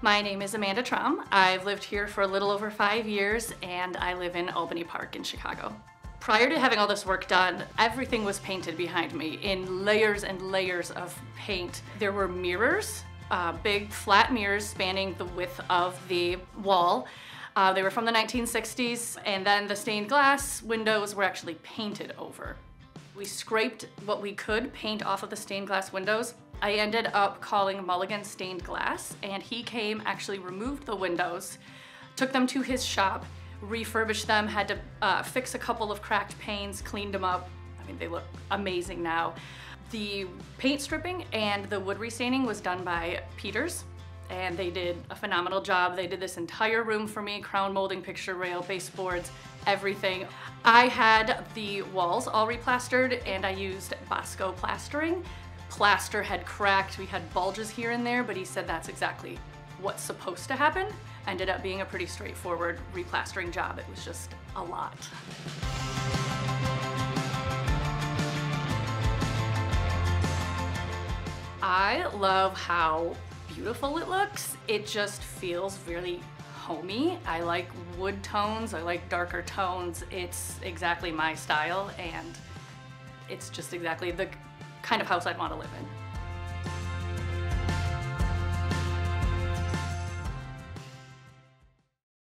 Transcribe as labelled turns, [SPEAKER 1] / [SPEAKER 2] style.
[SPEAKER 1] My name is Amanda Trom. I've lived here for a little over 5 years and I live in Albany Park in Chicago. Prior to having all this work done, everything was painted behind me in layers and layers of paint. There were mirrors, big flat mirrors spanning the width of the wall. They were from the 1960s, and then the stained glass windows were actually painted over. We scraped what we could paint off of the stained glass windows. I ended up calling Mulligan Stained Glass, and he came, actually removed the windows, took them to his shop, refurbished them, had to fix a couple of cracked panes, cleaned them up. I mean, they look amazing now. The paint stripping and the wood restaining was done by Peters, and they did a phenomenal job. They did this entire room for me, crown molding, picture rail, baseboards, everything. I had the walls all replastered and I used Bosco plastering. Plaster had cracked, we had bulges here and there, but he said that's exactly what's supposed to happen. Ended up being a pretty straightforward replastering job. It was just a lot. I love how beautiful it looks. It just feels really homey. I like wood tones, I like darker tones. It's exactly my style, and it's just exactly the kind of house I'd want to live in.